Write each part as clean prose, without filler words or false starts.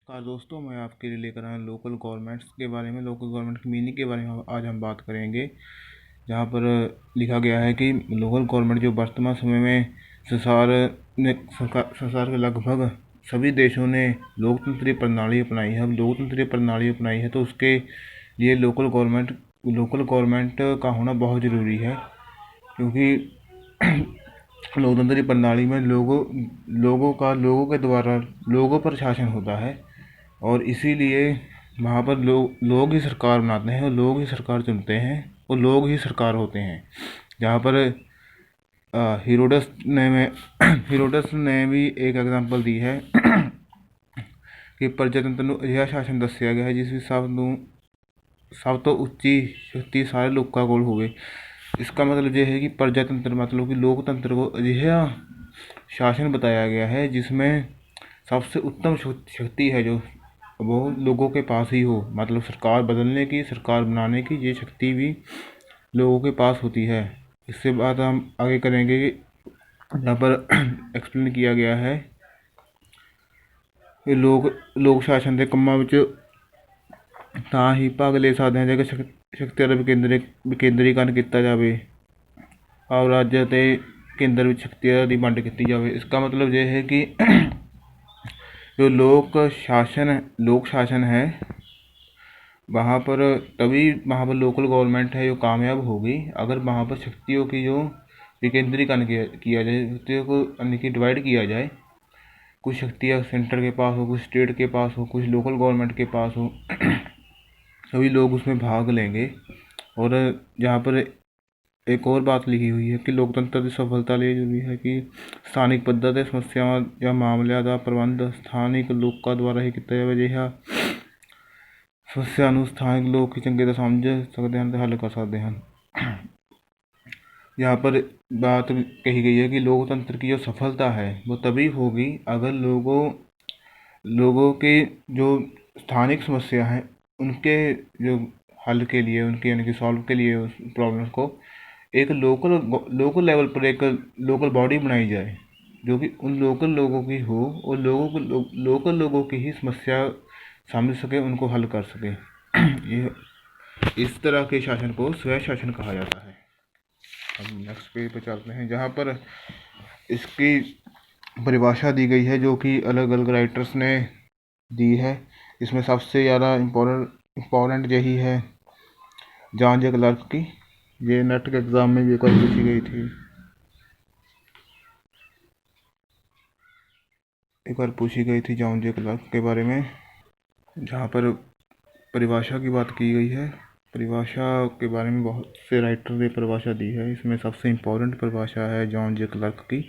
नमस्कार दोस्तों, मैं आपके लिए लेकर आया लोकल गवर्नमेंट्स के बारे में, लोकल गवर्नमेंट की मीनिंग के बारे में आज हम बात करेंगे। जहाँ पर लिखा गया है कि लोकल गवर्नमेंट जो वर्तमान समय में संसार के लगभग सभी देशों ने लोकतंत्रीय प्रणाली अपनाई है। अब लोकतंत्रीय प्रणाली अपनाई है तो उसके लिए लोकल गवर्नमेंट का होना बहुत ज़रूरी है, क्योंकि लोकतंत्र प्रणाली में लोगों के द्वारा लोगों पर शासन होता है और इसीलिए वहाँ पर लोग ही सरकार बनाते हैं और लोग ही सरकार चुनते हैं और लोग ही सरकार होते हैं। जहाँ पर ਹੀਰੋਡਸ ਨੇ भी एक एग्जाम्पल दी है कि प्रजातंत्र ਨੂੰ ਅਜਿਹਾ ਸ਼ਾਸਨ ਦੱਸਿਆ ਗਿਆ ਹੈ ਜਿਸ ਵਿੱਚ ਸਭ ਤੋਂ ਉੱਚੀ ਸ਼ਕਤੀ ਸਾਰੇ ਲੋਕਾਂ ਕੋਲ ਹੋਵੇ। इसका मतलब यह है कि प्रजातंत्र मतलब कि लोकतंत्र को अजिहा शासन बताया गया है जिसमें सबसे उत्तम शक्ति है जो वो लोगों के पास ही हो। मतलब सरकार बदलने की, सरकार बनाने की ये शक्ति भी लोगों के पास होती है। इससे बात हम आगे करेंगे कि यहाँ पर एक्सप्लेन किया गया है कि लोक शासन के ਕੰਮਾਂ ਵਿੱਚ ਤਾਂ ਹੀ ਭਾਗ ਲੈ ਸਕਦੇ ਹਨ ਜੇਕਰ ਸ਼ਕਤੀ ਦਾ ਵਿਕੇਂਦਰੀਕਰਨ ਕੀਤਾ ਜਾਵੇ और राज्य ਅਤੇ केंद्र ਵਿੱਚ शक्तियाँ ਦੀ ਵੰਡ ਕੀਤੀ जाए। इसका मतलब यह है कि जो लोक शासन है वहाँ पर लोकल गवर्नमेंट है जो कामयाब होगी अगर वहाँ पर शक्तियों की जो विकेंद्रीकरण किया जाए, शक्तियों को यानी कि डिवाइड किया जाए। कुछ शक्तियाँ सेंटर के पास हो, कुछ स्टेट के पास हो, कुछ लोकल गवर्नमेंट के पास हो, सभी लोग उसमें भाग लेंगे। और जहाँ पर एक और बात लिखी हुई है कि लोकतंत्र की सफलता ਲਈ ਜ਼ਰੂਰੀ ਹੈ ਕਿ ਸਥਾਨਿਕ ਪੱਧਰ 'ਤੇ ਸਮੱਸਿਆਵਾਂ ਜਾਂ ਮਾਮਲਿਆਂ ਦਾ ਪ੍ਰਬੰਧ ਸਥਾਨਿਕ ਲੋਕਾਂ ਦੁਆਰਾ ਹੀ ਕੀਤਾ ਜਾਵੇ। ਅਜਿਹਾ ਸਮੱਸਿਆ ਨੂੰ ਸਥਾਨਿਕ ਲੋਕ ਹੀ ਚੰਗੇ ਤਰ੍ਹਾਂ ਸਮਝ सकते हैं तो हल कर सकते हैं। यहाँ पर बात कही गई है कि लोकतंत्र की जो सफलता है वो तभी होगी अगर लोगों के जो स्थानिक समस्या हैं उनके जो हल के लिए, उनके यानी कि सॉल्व के लिए उस प्रॉब्लम्स को एक लोकल लेवल पर एक लोकल बॉडी बनाई जाए जो कि उन लोकल लोगों की हो और लोकल लोगों की ही समस्या समझ सके, उनको हल कर सके। ये इस तरह के शासन को स्वय शासन कहा जाता है। अब नेक्स्ट पेज पे चलते हैं जहाँ पर इसकी परिभाषा दी गई है जो कि अलग अलग राइटर्स ने दी है। इसमें सबसे ज़्यादा इम्पोर्टेंट यही है जॉन जे क्लर्क की। ये नेट के एग्ज़ाम में भी एक बार पूछी गई थी, जॉन जे क्लर्क के बारे में, जहाँ पर परिभाषा की बात की गई है। परिभाषा के बारे में बहुत से राइटर ने परिभाषा दी है। इसमें सबसे इम्पोर्टेंट परिभाषा है जॉन जे क्लर्क की।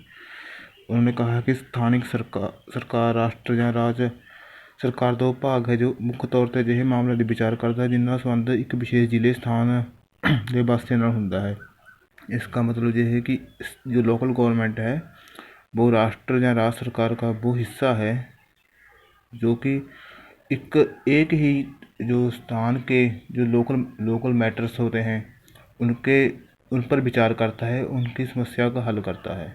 उन्होंने कहा कि स्थानिक सरकार राष्ट्र या राज्य सरकार ਦਾ ਭਾਗ ਹੈ ਜੋ ਮੁੱਖ ਤੌਰ 'ਤੇ ਅਜਿਹੇ ਮਾਮਲਿਆਂ ਦੀ ਵਿਚਾਰ ਕਰਦਾ ਹੈ ਜਿਨ੍ਹਾਂ ਦਾ ਸੰਬੰਧ ਇੱਕ ਵਿਸ਼ੇਸ਼ ਜ਼ਿਲ੍ਹੇ ਸਥਾਨ ਦੇ ਵਾਸੀਆਂ ਨਾਲ ਹੁੰਦਾ है। इसका मतलब ये है कि जो लोकल गवर्नमेंट है वो राष्ट्र या राज्य सरकार का वो हिस्सा है जो कि एक ही जो स्थान के जो लोकल मैटर्स होते हैं उन पर विचार करता है, उनकी समस्या का हल करता है।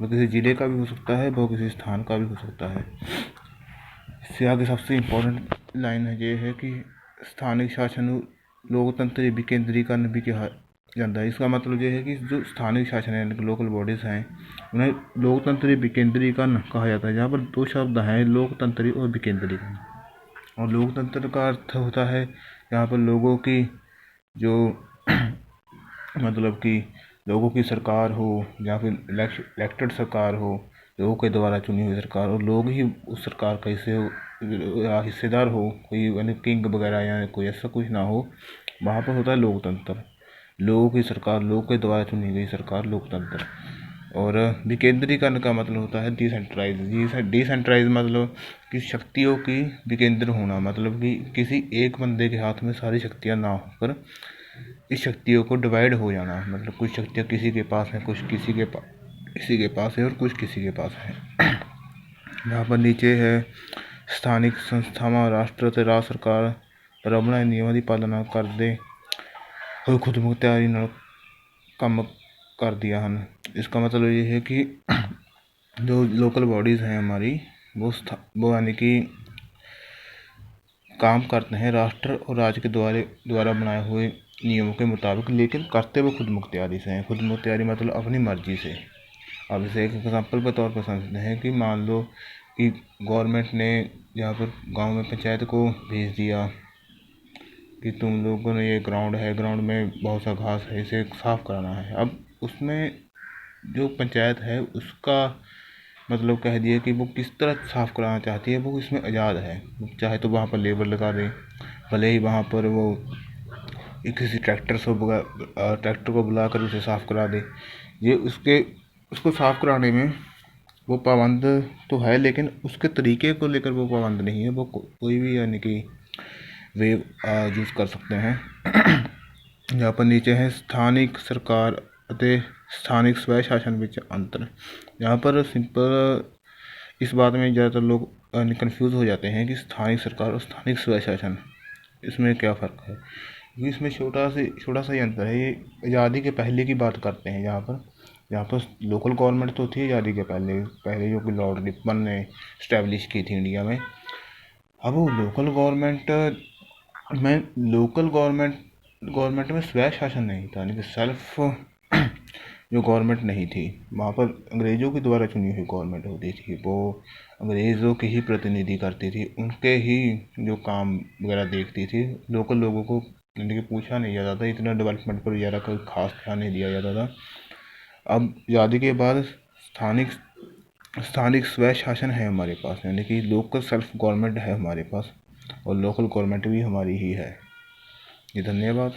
वो किसी ज़िले का भी हो सकता है, वो किसी स्थान का भी हो सकता है। इससे आगे सबसे इम्पोर्टेंट लाइन है ये है कि स्थानिक शासन लोकतंत्र विकेंद्रीकरण भी कहा जाता है। इसका मतलब ये है कि जो स्थानिक शासन है, लोकल बॉडीज़ हैं, उन्हें लोकतंत्री विकेंद्रीकरण कहा जाता है। जहाँ पर दो शब्द हैं, लोकतंत्री और विकेंद्रीकरण। और लोकतंत्र का अर्थ होता है यहाँ पर लोगों की जो मतलब कि लोगों की सरकार हो या फिर इलेक्टेड सरकार हो, लोगों के द्वारा चुनी हुई सरकार, और लोग ही उस सरकार का हिस्सेदार हो, कोई यानी किंग वगैरह या कोई ऐसा कुछ ना हो। वहाँ पर होता है लोकतंत्र, लोगों की सरकार, लोगों के द्वारा चुनी गई सरकार, लोकतंत्र। और विकेंद्रीकरण का मतलब होता है डिसेंट्रलाइज मतलब कि शक्तियों की विकेंद्र होना, मतलब कि किसी एक बंदे के हाथ में सारी शक्तियाँ ना होकर इस शक्तियों को डिवाइड हो जाना। मतलब कुछ शक्तियाँ किसी के पास हैं, कुछ किसी के पास है और कुछ किसी के पास है। यहाँ पर नीचे है ਸਥਾਨਿਕ ਸੰਸਥਾਵਾਂ ਰਾਸ਼ਟਰ ਅਤੇ ਰਾਜ ਸਰਕਾਰ ਪਰ ਬਣਾਏ ਨਿਯਮਾਂ ਦੀ ਪਾਲਣਾ ਕਰਦੇ ਹੋਏ खुद मुख्तियारी ਨਾਲ ਕੰਮ करदिया ਹਨ। इसका मतलब ये है कि जो लोकल बॉडीज़ हैं हमारी वो यानी कि काम करते हैं राष्ट्र और राज्य के द्वारा बनाए हुए नियमों के मुताबिक, लेकिन करते वो खुद मुख्तियारी से हैं। खुद मुख्तियारी मतलब अपनी मर्जी से। अब इसे एक एग्जाम्पल के तौर पर समझते हैं कि मान लो कि गवर्नमेंट ने यहाँ पर गांव में पंचायत को भेज दिया कि तुम लोगों ने ये ग्राउंड है, ग्राउंड में बहुत सा घास है, इसे साफ़ कराना है। अब उसमें जो पंचायत है उसका मतलब कह दिया कि वो किस तरह साफ़ कराना चाहती है, वो इसमें आज़ाद है। चाहे तो वहाँ पर लेबर लगा दे, भले ही वहाँ पर वो किसी ट्रैक्टर को बुला कर उसे साफ़ करा दे। ये उसको साफ़ कराने में वो पाबंद तो है, लेकिन उसके तरीके को लेकर वो पाबंद नहीं है। वो कोई भी यानी कि वे यूज़ कर सकते हैं। यहाँ पर नीचे है स्थानिक सरकार ਅਤੇ स्थानिक स्वय शासन ਵਿੱਚ अंतर। यहाँ पर सिंपल इस बात में ज़्यादातर लोग कंफ्यूज हो जाते हैं कि स्थानिक सरकार और स्थानिक स्वय शासन इसमें क्या फ़र्क है, क्योंकि इसमें छोटा सा ही अंतर है। ये आज़ादी के पहले की बात करते हैं। यहाँ पर लोकल गवर्नमेंट तो थी आज़ादी के पहले जो कि लॉर्ड रिपन ने इस्टेब्लिश की थी इंडिया में। अब वो लोकल गवर्नमेंट में स्वय शासन नहीं था, यानी कि सेल्फ जो गवर्नमेंट नहीं थी। वहाँ पर अंग्रेज़ों के द्वारा चुनी हुई गवर्नमेंट होती थी। वो अंग्रेज़ों के ही प्रतिनिधि करती थी, उनके ही जो काम वगैरह देखती थी। लोकल लोगों को यानी कि पूछा नहीं जाता था, इतना डेवलपमेंट पर ज़्यादा कोई खास ध्यान नहीं दिया जाता था। अब आज़ादी के बाद स्थानिक स्वय शासन है हमारे पास, यानी कि लोकल सेल्फ गवर्नमेंट है हमारे पास, और लोकल गवर्नमेंट भी हमारी ही है। जी धन्यवाद।